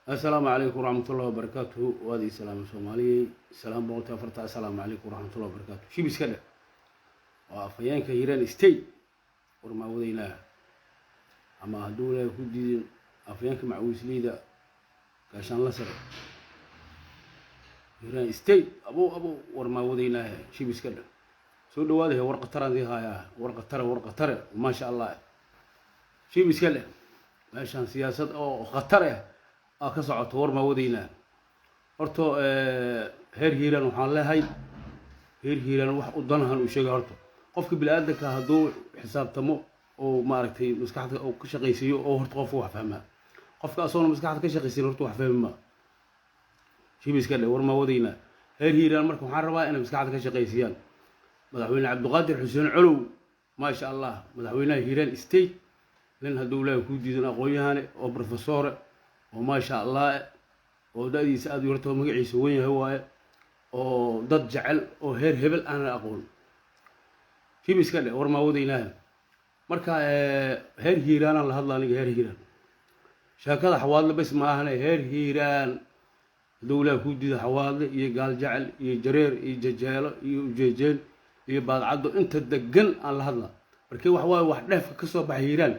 السلام عليكم ورحمة الله وبركاته. وهذه سلام الصومالي سلام بوقت فرتا. السلام عليكم ورحمة الله وبركاته. شي بس كده وافيان كيران استي ورما ودينا اما هدول كودي افيان كمعوس ليدا كاشان لا سر يران استي ابو ورما ودينا شي بس كده سو دواده ورقه ترى دي هايا ورقه ترى ما شاء الله شي بس كده ماشان سياسه او خطره ka socoto war ma wadaynaa horto heer hiiraan waxaan leeyahay heer hiiraan wax u danahan u sheegay horto qofka bilaadanka haduu xisaabtamo oo maaragtay maskaxda oo ka shaqeysiyo oo horto qof wax fahmaa qofka asoon maskaxda ka shaqeysiin horto wax fahmaa shibiska war ma wadaynaa heer hiiraan marka waxaan rabaa inay maskaxda ka shaqeysiyaan madaxweyne cabdiqaadir xuseen colow ma sha Allah madaxweynaha hiiraan state nin haduu leeyahay ku diidan aqoon-yahan oo professor وما شاء الله ودادي سأد يرتو مقعي سوين هواي أو ضد جعل أو هير هبل أنا أقول في بسكلة ورما وديناه مركا هير هيران الله الله نيجي هير هيران شاكل حوالي بس ما هنا هير هيران دولة كودي حوالي يقال جعل يجرير يججال يججل يبعد عدو أنت تدقن الله الله مركي وحوالي واحد نفك كسر بحيران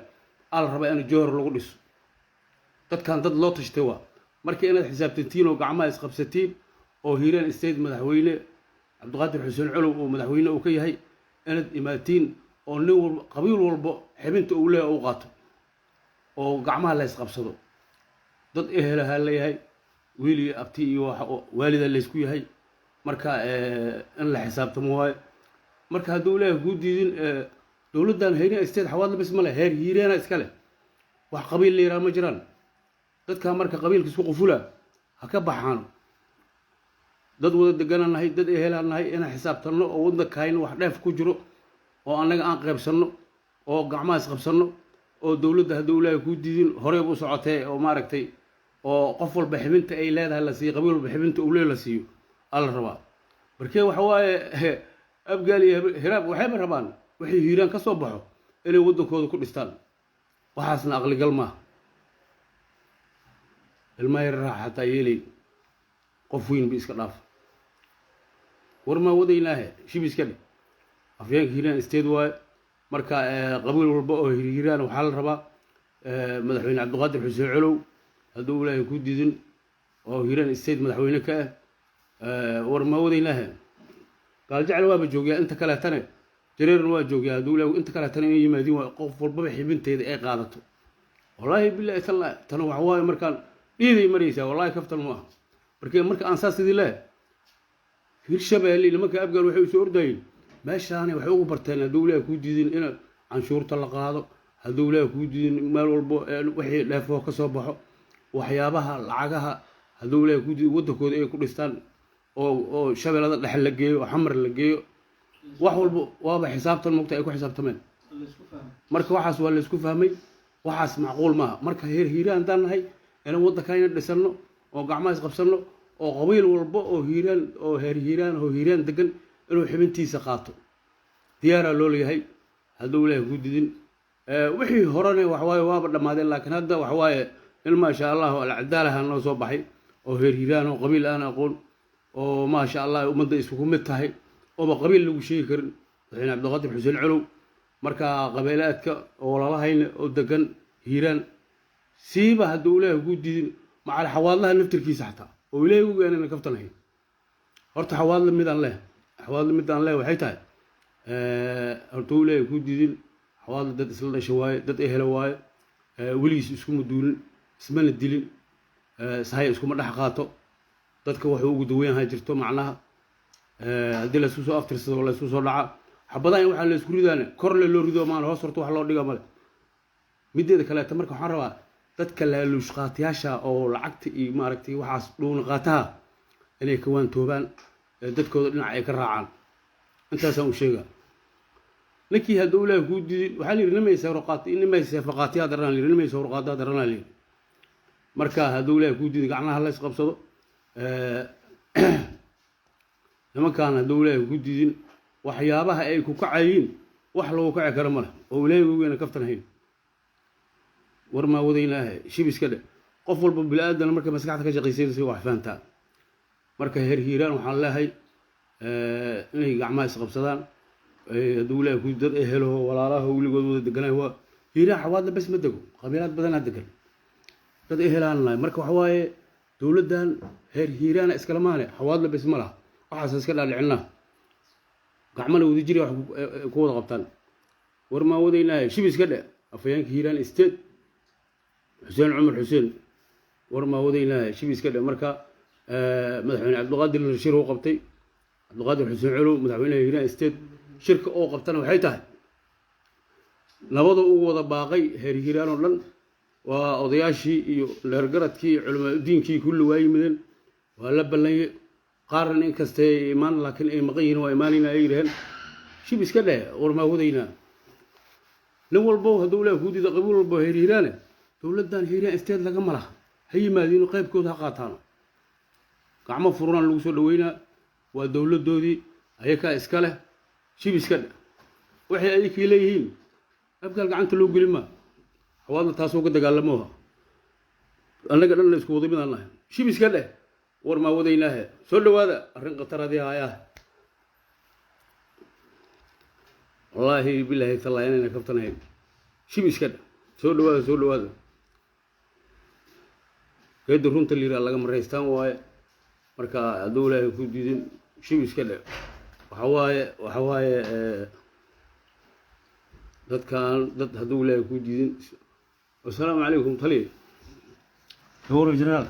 الله ربي أنا جور لقدس dadkan dad loo tashtawa markii inaad xisaabtantiin oo gacmaha isqabsatiin oo hiiraan state madaxweyne cabdiqaadir xuseen colow oo madaxweyne uu ka yahay inaad imaatiin oo nin qabiil walba xibinta uu leeyahay uu qaato oo gacmaha la isqabsado dad ehelaha leeyahay wiil iyo abti iyo waalida la isku yahay marka in la xisaabtamo waayo marka haduu leeyahay ku diidin dawladdan hiiraan state xawaad bas ma leh heer hiiraan iska leh wax qabiil leeyahay ma jiraan dadka marka qabiilka isku qufula ha ka baxaan dad wada degananahay dad ehelanahay in xisaabtano oo wada kayn wax dheef ku jiro oo anaga aan qaybsano oo gacmaha isqabsano oo dawladda haduu ilaahay ku diidin hore u socotay oo maaragtay oo qof walba xibinta ay leedahay la siiyo qabiil walba xibinta uu leeyahay la siiyo alla rabaa markii waxa waaye abgaal iyo hiraab waxay rabaan wixii hiiraan ka soo baxo inay wadankooda ku dhistaan waxaasna aqli gal ma الماير راح حتى يلي قفوين بيسكلاف ورما وديناه شي بيسكلي افيان هيران استدوا marka qabiil walba oo hiiraan waxa la rabaa madaxweyne cabdiqaadir xuseen colow haduu ilaahay ku diidin oo hiiraan state madaxweyne ka warma wadaynaha qaal jacel waa joogaa inta kale tan jareer waa joogaa haduu ilaahay inta kale tan ay yimaadin qof walba xibinteeda ay qaadato wallahi billahi tan waxa waay markaan إيدي مريسة والله كفت الماء بركي مرك أنساس ذي له في الشبه اللي لما كأبقى الوحي وسور داين ماشي أنا وحقوق برتنا دولة كودين إنا عن شهور طلق هذا هدولة كودين مال والبو وحي لا فوق صباحه وحيابها العجها هدولة كودين ودكود إيه كردستان أو شبه هذا لحل لقيه وحمر لقيه وحول واضح حسابة المقطع يكون حساب تمام مرك وحس ولا يسكو فهمي وحس معقول ما مرك هيران دان هاي أنا وضع كاين دسنو أو قعمة قبسنو أو قبيل والبو أو هيران أو هيران أو هيران دقن إنه حبنتي سقاطه ديارة لولي هاي هذول جودين وحي هراني وحواي وابر لما هذا لكن هذا وحواي ما شاء الله العدالة هنو صباحي أو هيران أو قبيل أنا أقول أو ما شاء الله ومد اسمكم متهاي أو بقبيل لو شيكر الحين عبد القادر حسين علو مركا قبيلاتك والله هين ودقن هيران سيبه هدوله جودين مع الحوالله نفتر كيس حتى وإليه وأنا نكفتنا هين هرت حوالله ميدان الله حوالله ميدان الله وحيتها هرتوله جودين حوالله دت إسلام شواي دت إهلا واي وليس اسكم الدول اسمن الدليل صحيح اسكم الحقاته دت كوحو جدوين هاي جرتو معناها هدي لسوسو أفتر سد ولا سوسو لعا حبضاي وحنا السكري ذا كرل اللي ريدو ما له صرت وحلا وديقة ماله مدة كلا تمرك حروا dadka la luushqaatiyaasha oo lacagta iyo maaragtay waxaas dhuun qaataha inay ka waan toobaan dadkooda dhinac ay ka raacaan intaas aan u sheega ninkii haduu ilaahay ku diidin waxa la yirinamaysaa ruqaati inimaysaa faqaatiya daran la yirinamaysaa ruqaada daran la yiri marka haduu ilaahay ku diidin gacnaha la isqabsado nimankaan haduu ilaahay ku diidin waxyaabaha ay ku kacayiin wax lagu kaci karo ma leh oo ilaahay ugu weena kaftanayn ورما وديناه شي بس كده qof walba bilaadan marka maskaxda ka shaqaysay wax fahantaa marka heer hiiraan waxaan leeyahay inay gacmaha isqabsadaan hadduu ilaahay ku dad helo walaalaha weligood wada deganay waa hiiraan xawaadla bas ma dego qabiilad badanaa degan dad helaan lahay marka waxa waaye dowladdan heer hiiraan iskala maane xawaadla bas ma laha waxaas iska dhaadhicinaa gacmana wada jiri wax ku wada qabtaan war maa wadaynaahay shib iska dhe afayeenka hiiraan state xuseen cumar xuseen war maa wadaynaahay shib iska dhe marka madaxweyne cabdiqaadir shir uu qabtay cabdiqaadir xuseen colow madaxweynaha hiiraan state shirka oo qabtana waxay tahay nabada ugu wada baaqay heer hiiraan oo dhan waa odayaashii iyo dheergaradkii iyo culimaadudiinkii kulli waa yimideen waa la ballanyay qaarna in kastay imaan laakiin ay maqan yihiin waa imaanayna ay yidhaheen shib iska dheh war maa wadaynaa nin walbo hadduu ilaahay kuu diida qabiil walbo heer hiiraane dowladdan hiiraan state lagama laha ha yimaadiino qaybkooda ha qaataano gacmo furunaan lagu soo dhaweynaa waa dowladdoodii ayakaa iska leh shib iska dheh waxay ayakii leeyihiin abgaal gacanta loo gelin maa xawaadla taasoo ka dagaalamoha annaga dhan la isku wada midaan nahay shib iska dheh war maa wadaynaahe soo dhawaada arrin khataradii haayaah wallaahi bilaahi tallaahi inayna kaftanahayn shib iska dheh soo dhawaada geedda runta liiraa laga maraystaan waaye marka hadduu ilaahay ku diidin shib iska dheh waxa waaye dadkan dad hadduu ilaahay ku diidin assalaamu calaykum taliya dowr jeneraal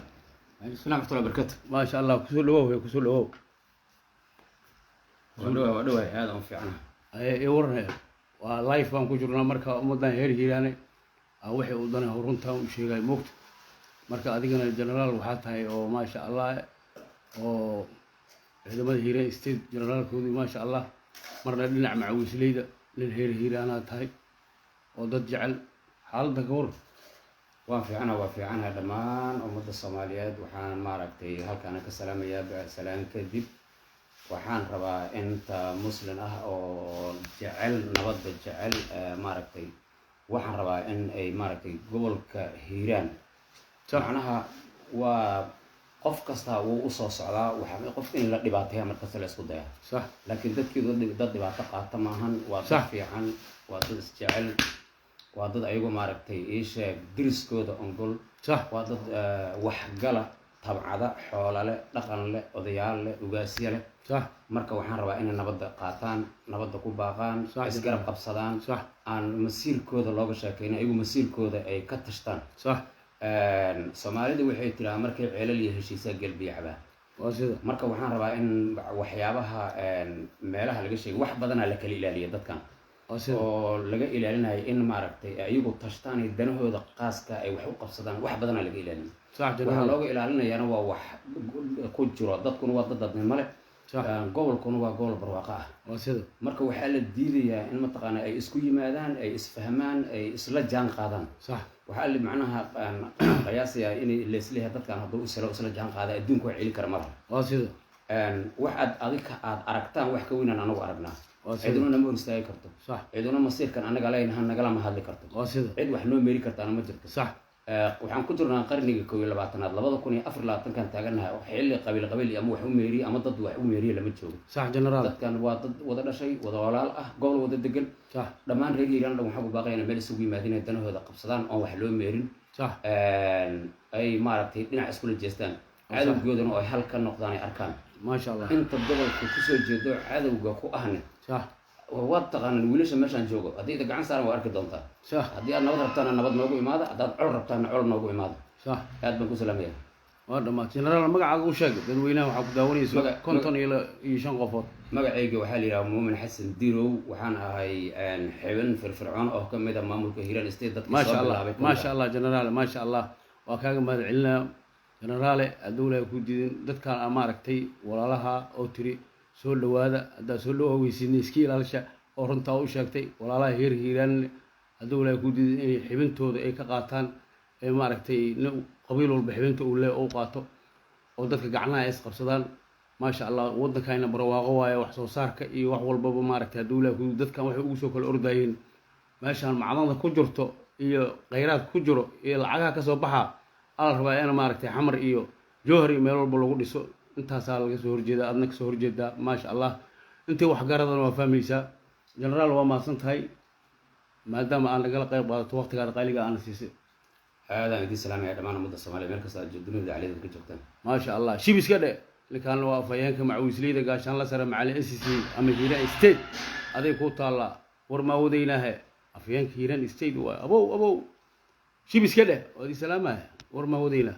السلام ورحمة الله وبركاته. ما شاء الله كسر لوه كسر لوه ودوه هذا في عنها. أي ورنا ولايف بان كجرنا مركا مدن هير هيراني وحي ودنا هورنتا وشيء جاي موقت مركا أديكنا الجنرال وحتى هاي أو ما شاء الله أو هذا ما هيران استيد جنرال كودي ما شاء الله مرنا لنا مع وسليدة للهير هيرانات هاي وضد جعل حال دكور وافي عنها دمان أمد الصوماليات وحان ماركتي هل كان كسلام يا سلام كذب وحان ربا أنت مسلم أو جعل نبض جعل ماركتي وحان ربا إن أي ماركتي قبل كهيران معناها وقف كستا وأصوص على وحان قف إن لا دباتها مركز الأسوداء صح لكن ذكي ضد دباتها تماما وافي عن وضد جعل waa dad ayagu maaragtay isha diriskooda ongol waa dad waxgala tabcada xoolo leh dhaqan leh odayaal leh ugaasyo leh marka waxaan rabaa inay nabadda qaataan nabadda ku baaqaan isgarab qabsadaan aan masiirkooda looga sheekayno ayagu masiirkooda ay ka tashtaan soomaalida waxay tiraa markay ceelal iyo heshiisaa gelbiya cabaa marka waxaan rabaa in waxyaabaha meelaha laga sheegay wax badanaa la kala ilaaliya dadkan oo laga ilaalinayo in maaragtay ayagu tashtaan iyo danahooda qaaska ay wax u qabsadaan wax badanaa laga ilaalinayo waxa looga ilaalinayaana waa wax ku jiro dadkuna waa dad dadnimo leh gobolkuna waa gobol barwaaqo ah marka waxaa la diidayaa in mataqaana ay isku yimaadaan ay isfahmaan ay isla jaan qaadaan waxaa la macnaha qiyaasaya inay leesleeyahay dadkan hadduu isla jaan qaada adduunka waa celi kara malaha waxaad adika aad aragtaan wax ka weynaan anagu aragnaa ciduna nama hor istaagi karto ciduna masiirkan anaga leynaha nagalama hadli karto cid wax noo meeri kartaana ma jirto waxaan ku jirnaa qarniga 21aad 2024 taaganahay oo xilli qabiil ama wax u meeriyo ama dad wax u meeriyo lama joogo dadkan waa dad wada dhashay wada walaal ah gobol wada degan dhammaan reer Hiiraan dhan waxaan ku baaqaynaa meel isugu yimaadeen danahooda qabsadaan oo wax loo meerin ay maaragtay dhinac isku jeestaan cadawgoodana oo hal ka noqdaan ay arkaan ما شاء الله انت gobolka ku soo jeedo cadawga ku ahna waa taqaan wiilasha meeshan joogo hadii ida gacan saaran waa arki doontaa hadii aad nabad rabtaan nabad noogu imaada hadaad col rabtaan col noogu imaada aad baan ku salaamaya waa dhamaad generaal magacaaga u sheeg dadweynaha waxa ku daawanayso konton iyo shan qofood magacayga waxaa la yiraahdaa muumin xasan dirow waxaan ahay xibin firfircoon oo kamid ah maamulka Hiiraan State dadka soo bilaabay ما شاء الله generaal ما شاء الله waa kaaga mahad celinaa generaal adduunka ku diidin dadkan amaaragtay walaalaha oo tiri soo dhawaada hadda soo dhawaaweysiin iska ilaalisha oo runta u sheegtay walaalaha heer Hiiraan adduunka ku diidin inay xibintooda ay ka qaataan ee maaragtay qabiil walba xibinta uu leeyahay oo qaato oo dadka gacnaha ay isqabsadaan ما شاء الله waddankayna barwaaqo waaye wax soo saarka iyo wax walba maaragtay adduunka ku dadkan waxay ugu soo kala ordayeen meeshan macdanta ku jirto iyo kheyraad ku jiro iyo lacagaha ka soo baxa ala rabaa in maaragtay xamar iyo jowhar iyo meel walba lagu dhiso intaasaa laga soo horjeedaa adna ka soo horjeedaa maasha allah intii wax garadana waa fahmaysaa generaal waa mahadsan tahay maadaama aan nagala qayb qaadato waqtigaada qayliga aana siisay aadaan idin salaamaya dhammaan ummadda soomaaliya meel kasta aad dunida caleeda ka joogtaan maasha allah shibiska dhe ninkaan waa afhayeenka macawisleyda gaashaan la sare macali SCC ama hiiraan state aday ku taallaa war maa wadaynaahe afhayeenka hiiraan state waa abow shibiska dhe waa idin salaamaya war maa wadaynaa